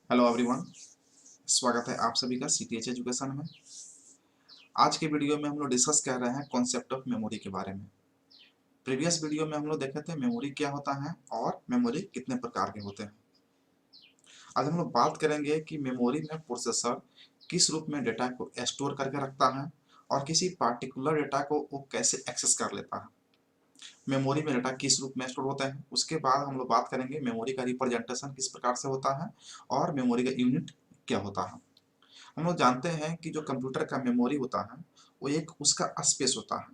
Hello everyone, स्वागत है आप सभी का सीटीएच एजुकेशन में। आज के वीडियो में हम लोग डिस्कस कर रहे हैं कॉन्सेप्ट ऑफ मेमोरी के बारे में। प्रीवियस वीडियो में हम लोग देखे थे मेमोरी क्या होता है और मेमोरी कितने प्रकार के होते हैं। आज हम लोग बात करेंगे कि मेमोरी में प्रोसेसर किस रूप में डेटा को स्टोर करके रखता है और किसी पार्टिकुलर डेटा को वो कैसे एक्सेस कर लेता है। मेमोरी में डेटा किस रूप में स्टोर होता है, उसके बाद हम लोग बात करेंगे मेमोरी का रिप्रेजेंटेशन किस प्रकार से होता है और मेमोरी का यूनिट क्या होता है। हम लोग जानते हैं कि जो कंप्यूटर का मेमोरी होता है वो एक उसका स्पेस होता है।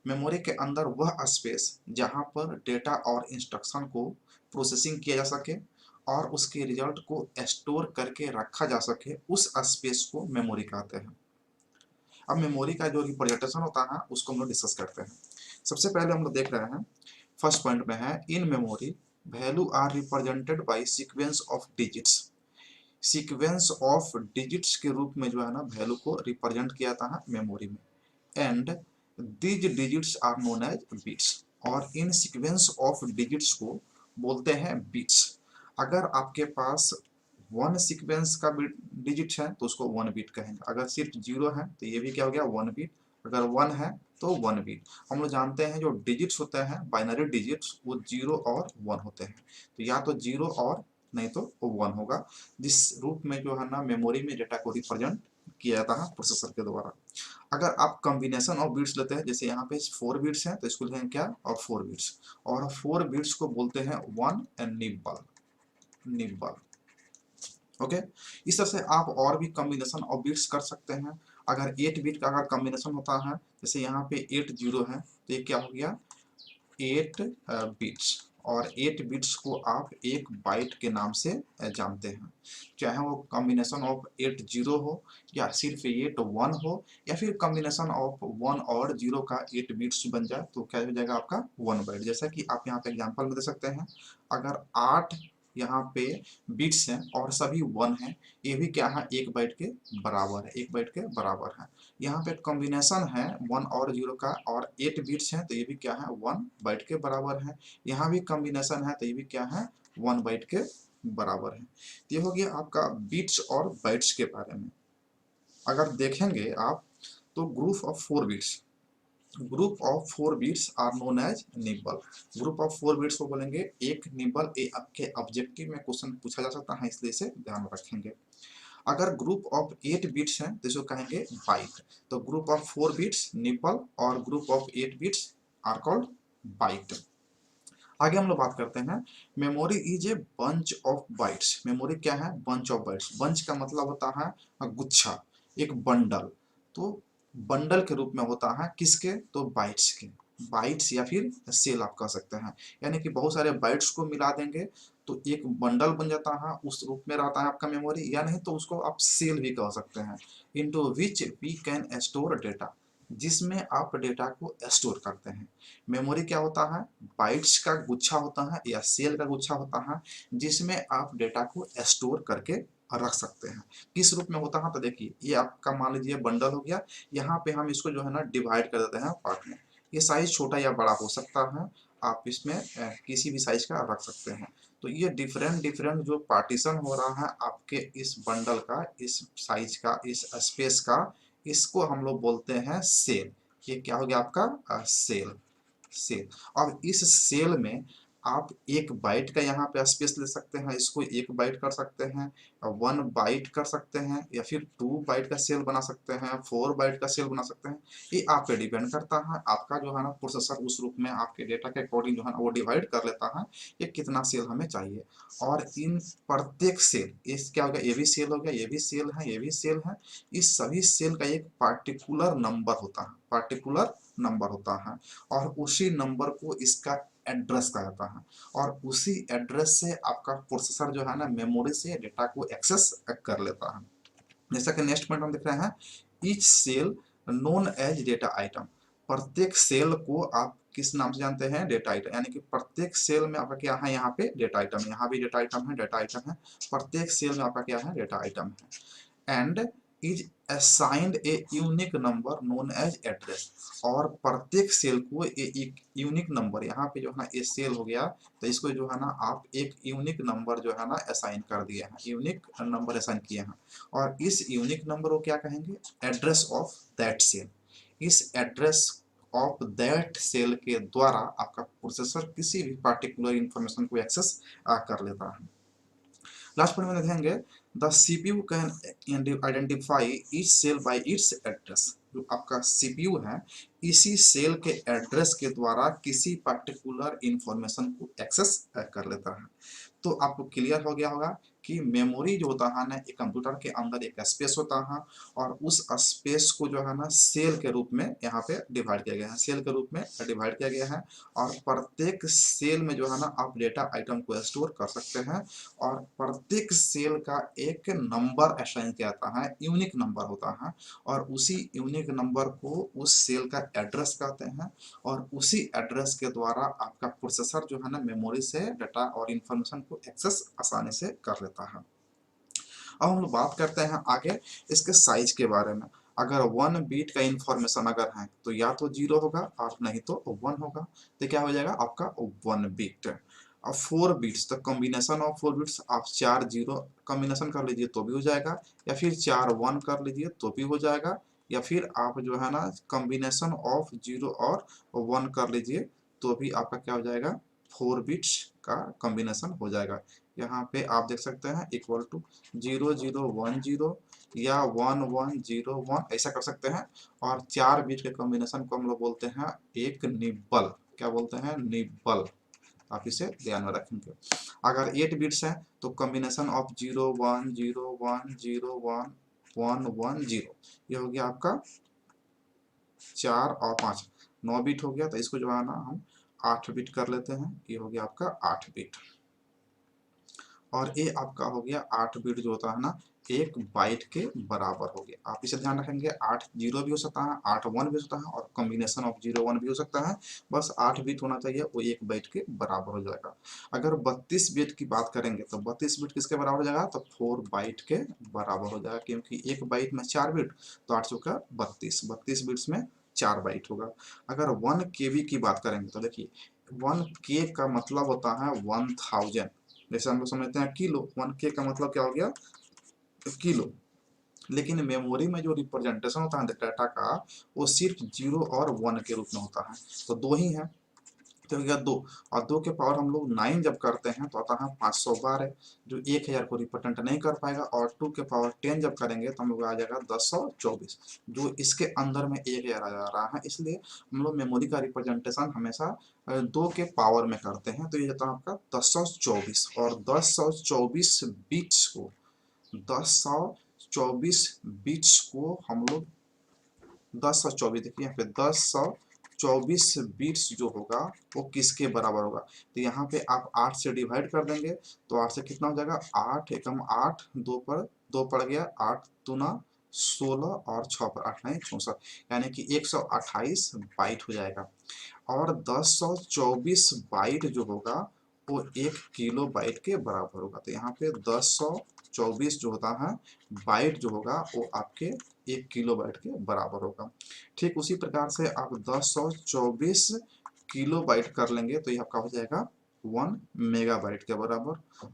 मेमोरी के अंदर वह स्पेस जहाँ पर डेटा और इंस्ट्रक्शन को प्रोसेसिंग किया जा सके और उसके रिजल्ट को स्टोर करके रखा जा सके, उस स्पेस को मेमोरी कहते हैं। अब मेमोरी का जो रिप्रेजेंटेशन होता है उसको हम लोग डिस्कस करते हैं। सबसे पहले हम लोग देख रहे हैं, फर्स्ट पॉइंट में है in memory value are represented by sequence of digits. Sequence of digits के रूप में जो है ना वैल्यू को रिप्रेजेंट किया जाता है मेमोरी में। And these digits are known as bits. और इन सीक्वेंस ऑफ डिजिट्स को बोलते हैं बिट्स। अगर आपके पास वन सीक्वेंस का डिजिट है तो उसको वन बिट कहेंगे। अगर सिर्फ जीरो है तो ये भी क्या हो गया, वन बिट। अगर वन है तो वन बिट। हम लोग जानते हैं जो डिजिट्स होते हैं बाइनरी डिजिट्स वो जीरो और वन होते हैं, तो या तो जीरो और नहीं तो वन होगा, जिस रूप में जो है ना मेमोरी में डेटा को रिप्रेजेंट किया जाता है प्रोसेसर के द्वारा। अगर आप कॉम्बिनेशन ऑफ बिट्स लेते हैं, जैसे यहाँ पे 4 बिट्स हैं तो इसको लिखेंगे क्या, और 4 बिट्स। और 4 बिट्स को बोलते हैं one and nibble. Nibble, okay. इस तरह से आप और भी कॉम्बिनेशन ऑफ बिट्स कर सकते हैं। अगर 8 बिट का अगर कॉम्बिनेशन होता है, जैसे यहाँ पे 8 जीरो है तो ये क्या हो गया, 8 बिट्स। और 8 बिट्स को आप एक बाइट के नाम से जानते हैं। चाहे वो कॉम्बिनेशन ऑफ 8 जीरो हो या सिर्फ 8 1 हो या फिर कॉम्बिनेशन ऑफ 1 और 0 का 8 बिट्स बन जाए तो क्या हो जाएगा आपका 1 बाइट। जैसा कि आप यहाँ पे एग्जांपल में दे सकते हैं, अगर 8 यहाँ पे बिट्स हैं और सभी 1 हैं, ये भी क्या है, 1 बाइट के बराबर है। 1 बाइट के बराबर है। यहाँ पे कॉम्बिनेशन है 1 और 0 का और 8 बिट्स हैं तो ये भी क्या है, 1 बाइट के बराबर है। यहाँ भी कॉम्बिनेशन है तो ये भी क्या है, 1 बाइट के बराबर है। तो ये हो गया आपका बिट्स और बाइट्स के बारे में। अगर देखेंगे आप तो group of 4 bits are known as nibble. Group of 4 bits को बोलेंगे एक निबल। ये आपके ऑब्जेक्टिव में क्वेश्चन पूछा जा सकता है, इसलिए इसे ध्यान में रखेंगे। अगर ग्रुप ऑफ 8 बिट्स हैं तो इसको कहेंगे बाइट। तो ग्रुप ऑफ 4 बिट्स निबल और group of 8 bits are called byte. आगे हम लोग बात करते हैं, memory is a bunch of bytes. Memory क्या है, बंच ऑफ बाइट्स। बंच का मतलब होता है गुच्छा, एक बंडल। तो बंडल के रूप में होता है किसके, तो बाइट्स के। बाइट्स या फिर सेल आप कह सकते हैं। यानी कि बहुत सारे बाइट्स को मिला देंगे तो एक बंडल बन जाता है, उस रूप में रहता है आपका मेमोरी। या नहीं तो उसको आप सेल भी कह सकते हैं। Into which we can store data, जिसमें आप डेटा को स्टोर करते हैं। मेमोरी क्या होता है, बाइट्स का गुच्छा होता है या सेल का गुच्छा होता है, जिसमें आप डेटा को स्टोर करके रख सकते हैं। किस रूप में होता है, तो देखिए ये आपका मान लीजिए बंडल हो गया। यहाँ पे हम इसको जो है ना डिवाइड कर देते हैं पार्ट में। ये साइज छोटा या बड़ा हो सकता है, आप इसमें किसी भी साइज का रख सकते हैं। तो ये डिफरेंट डिफरेंट जो पार्टीशन हो रहा है आपके इस बंडल का, इस साइज का, इस स्पेस का, इसको हम लोग बोलते हैं सेल। ये क्या हो गया आपका सेल। सेल। अब इस सेल में आप 1 बाइट का यहाँ पे स्पेस ले सकते हैं, इसको 1 बाइट कर सकते हैं, 1 बाइट कर सकते हैं, या फिर 2 बाइट का सेल बना सकते हैं, 4 बाइट का सेल बना सकते हैं। ये आप पे डिपेंड करता है। आपका जो है ना प्रोसेसर उस रूप में आपके डेटा के अकॉर्डिंग जो है ना वो डिवाइड कर लेता है ये कितना सेल हमें चाहिए। और इन प्रत्येक सेल, इस क्या हो गया, ये भी सेल हो गया, ये भी सेल है, ये भी सेल है। इस सभी सेल का एक पार्टिकुलर नंबर होता है, पार्टिकुलर नंबर होता है। और उसी नंबर को इसका एड्रेस कहा जाता है। और उसी एड्रेस से आपका प्रोसेसर जो है ना मेमोरी से डेटा को एक्सेस कर लेता है। जैसा कि नेक्स्ट पॉइंट हम देख रहे हैं, each cell known as data item. प्रत्येक सेल को आप किस नाम से जानते हैं, डेटा आइटम। यानी कि प्रत्येक सेल में आपका क्या है, यहाँ पे डेटा आइटम, यहाँ भी डेटा आइटम है, डेटा आइटम है। प्रत्येक सेल में आपका क्या है, डेटा आइटम है। And is assigned a unique number known as address, और प्रत्येक सेल को एक यूनिक नंबर, यहाँ पे जो है ना ये सेल हो गया, तो इसको जो है ना आप एक यूनिक नंबर जो है ना असाइन कर दिए हैं, यूनिक नंबर असाइन किए हैं, और इस यूनिक नंबर को क्या कहेंगे, एड्रेस ऑफ दैट सेल। इस एड्रेस ऑफ दैट सेल के द्वारा आपका प्रोसेसर किसी भी पार्टिकुलर इंफॉर्मेशन को एक्सेस कर लेता है। लास्ट पॉइंट में देखेंगे, the CPU can identify each cell by its address. जो आपका सीपीयू है इसी सेल के एड्रेस के द्वारा किसी पर्टिकुलर इंफॉर्मेशन को एक्सेस कर लेता है। तो आपको क्लियर हो गया होगा कि मेमोरी जो होता है ना, एक कंप्यूटर के अंदर एक स्पेस होता है, और उस स्पेस को जो है ना सेल के रूप में यहाँ पे डिवाइड किया गया है, सेल के रूप में डिवाइड किया गया है, और प्रत्येक सेल में जो है ना आप डेटा आइटम को स्टोर कर सकते हैं, और प्रत्येक सेल का एक नंबर असाइन किया जाता है, यूनिक नंबर होता है, और उसी यूनिक नंबर को उस सेल का एड्रेस कहते हैं, और उसी एड्रेस के द्वारा आपका प्रोसेसर जो है ना मेमोरी से डाटा और इंफॉर्मेशन को एक्सेस आसानी से कर लेता है। अब हम लोग बात करते हैं आगे इसके साइज के बारे में। अगर 1 बीट का इंफॉर्मेशन अगर है तो या तो 0 होगा और नहीं तो 1 होगा, तो क्या हो जाएगा आपका 1 बीट। अब 4 बीट्स, तो कॉम्बिनेशन ऑफ 4 बीट्स आप 4 जीरो कॉम्बिनेशन कर लीजिए तो भी हो जाएगा, या फिर 4 1 कर लीजिए तो भी हो जाएगा, या फिर आप जो है ना कॉम्बिनेशन ऑफ 0 और 1 कर लीजिए तो भी आपका क्या हो जाएगा, 4 बिट्स का कॉम्बिनेशन हो जाएगा। यहाँ पे आप देख सकते हैं इक्वल टू 0010 या 1101 ऐसा कर सकते हैं, और 4 बिट के कॉम्बिनेशन को हम लोग बोलते हैं एक निब्बल। क्या बोलते हैं, निब्बल। आप इसे ध्यान में रखेंगे। अगर 8 बिट्स हैं तो कॉम्बिनेशन ऑफ 0101011110, ये हो गया आपका 4 और 5, 9 बिट हो गया, तो इसको जो है ना हम 8 बिट कर लेते हैं, ये हो गया आपका 8 बिट। और ये आपका हो गया 8 बिट जो होता है ना 1 बाइट के बराबर हो गया। आप इसे ध्यान रखेंगे, 8 0 भी हो सकता है, 8 1 भी हो सकता है, और कॉम्बिनेशन ऑफ 0 1 भी हो सकता है, बस 8 बिट होना चाहिए, वो 1 बाइट के बराबर हो जाएगा। अगर 32 बिट की बात करेंगे तो 32 बिट किसके बराबर हो जाएगा, तो 4 बाइट के बराबर हो जाएगा, क्योंकि 1 बाइट में 4 बिट, तो 8 चौका 32, 32 बिट्स में 4 बाइट होगा। अगर 1 केबी की बात करेंगे तो देखिए 1 के का मतलब होता है 1000, जैसे हम लोग समझते हैं किलो, 1 के का मतलब क्या हो गया, किलो। लेकिन मेमोरी में जो रिप्रेजेंटेशन होता है डाटा का, वो सिर्फ 0 और 1 के रूप में होता है, तो 2 ही है, तो हो गया 2, और 2 के पावर हम लोग 9 जब करते हैं तो आता है 512, जो 1000 को रिप्रेजेंट नहीं कर पाएगा, और 2 के पावर 10 जब करेंगे तो हम लोग आ जाएगा 1024, जो इसके अंदर में 1000 आ जा रहा है, इसलिए हम लोग मेमोरी का रिप्रेजेंटेशन हमेशा 2 के पावर में करते हैं, तो ये जाता है आपका 1024, और 1024 बिट्स को 1024 बिट्स को हम लोग 1024, देखिए यहाँ पे 1024 बिट्स जो होगा वो किसके बराबर होगा, तो यहाँ पे आप 8 से डिवाइड कर देंगे, तो 8 से कितना हो जाएगा, 8 एकम 8, 2 पर 2 पड़ गया, 8 दूना 16, और 6 पर 8 नहीं 64, यानी कि 128 बाइट हो जाएगा। और 1024 बाइट जो होगा वो 1 किलो बाइट के बराबर होगा, तो यहाँ पे 1024 जो होता है बाइट जो होगा वो आपके 1 किलो बाइट के बराबर होगा। ठीक उसी प्रकार से आप 1024 किलो बाइट कर लेंगे तो ये आपका हो जाएगा 1 मेगाबाइट के बराबर,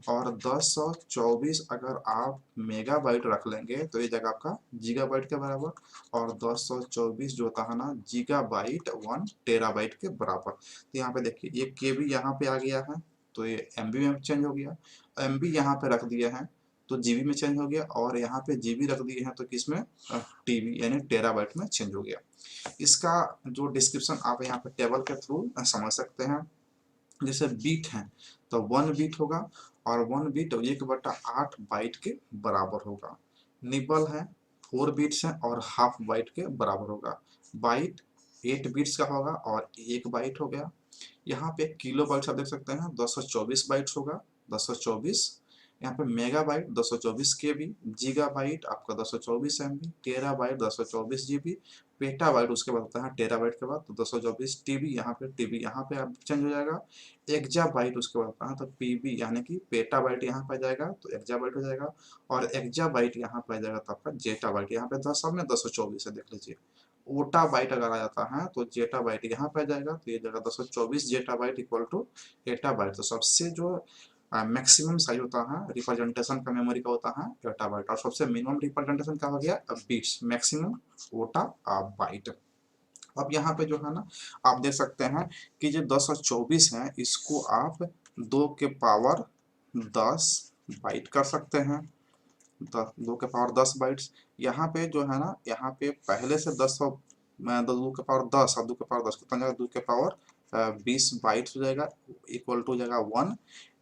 और 1024 अगर आप मेगाबाइट रख लेंगे तो ये जगह आपका गीगाबाइट के बराबर, और 1024 जो होता है ना गीगाबाइट 1 टेराबाइट के बराबर। तो यहाँ पे देखिए ये केबी यहाँ पे आ गया है, तो ये एमबी में चेंज हो गया, एमबी यहाँ पे रख दिया है तो जीबी में चेंज हो गया, और यहाँ पे जीबी रख दिए हैं तो किसमें, टीबी यानी टेराबाइट में चेंज हो गया। इसका जो डिस्क्रिप्शन आप यहाँ पे टेबल के थ्रू समझ सकते हैं। जैसे बीट है तो 1 बीट होगा, और 1 बीट 1/8 बाइट के बराबर होगा। निबल है 4 बीट्स हैं और हाफ बाइट के बराबर होगा। बाइट 8 बीट्स का होगा और 1 बाइट हो गया। यहाँ पे किलो बाइट्स आप देख सकते हैं 224 बाइट्स होगा, 224। यहाँ पे मेगा बाइट 224 केबी, जीगा बाइट आपका 224 एमबी, टेरा बाइट 224 जीबी, पेटाबाइट उसके बाद होता है टेराबाइट के बाद, तो 224 टीबी यहाँ पे आप चेंज हो जाएगा। एक्जाबाइट उसके बाद होता है, तो पीबी यानी कि पेटाबाइट यहाँ पे आ जाएगा तो एक्जाबाइट हो जाएगा, और एक्जाबाइट यहाँ पे आ जाएगा तो आपका जेटाबाइट। यहाँ पे 10 सब में 224 है, देख लीजिए। ओटाबाइट अगर आ जाता है तो जेटाबाइट यहाँ पे आ जाएगा, तो ये जगह 224 जेटाबाइट इक्वल टू एटाबाइट। तो सबसे जो मैक्सिमम साइज होता है रिप्रेजेंटेशन का मेमोरी का होता है एटाबाइट, और सबसे मिनिमम रिप्रेजेंटेशन का हो गया बिट्स, मैक्सिमम ओटा बाइट। अब यहाँ पे जो है ना आप देख सकते हैं कि जो 224 है इसको आप 2 के पावर 10 बाइट कर सकते हैं, 2 के पावर 10 बाइट्स। यहाँ पे जो है ना, यहाँ पे पहले से 10 2 के पावर 10 और 2 के पावर 10 कितना जाएगा, 2 के पावर 20 बाइट्स हो जाएगा, इक्वल टू जाएगा 1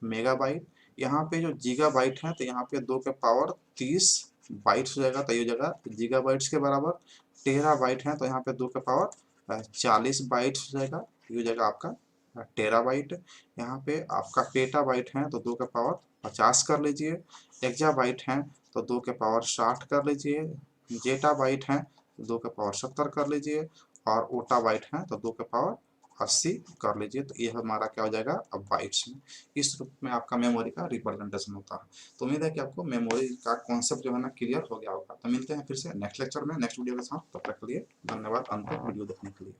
मेगाबाइट। यहाँ पे जो गीगाबाइट है तो यहाँ पे 2 के पावर 30 बाइट्स हो जाएगा, तो ये जगह गीगाबाइट्स के बराबर। टेराबाइट है तो यहाँ पे 2 के पावर 40 बाइट्स हो जाएगा, ये हो जाएगा आपका टेराबाइट। यहाँ पे आपका पेटाबाइट है तो 2 के पावर 50 कर लीजिए। एक्जाबाइट है तो 2 के पावर 60 कर लीजिए। जेटाबाइट है तो 2 के पावर 70 कर लीजिए, और ओटाबाइट है तो 2 के पावर 80 कर लीजिए। तो ये हमारा क्या हो जाएगा अब बाइट्स में। इस रूप में आपका मेमोरी का रिप्रेजेंटेशन होता है। तो उम्मीद है कि आपको मेमोरी का कॉन्सेप्ट जो है ना क्लियर हो गया होगा। तो मिलते हैं फिर से नेक्स्ट लेक्चर में नेक्स्ट वीडियो के साथ, तब तक के लिए धन्यवाद अंत तक वीडियो देखने के लिए।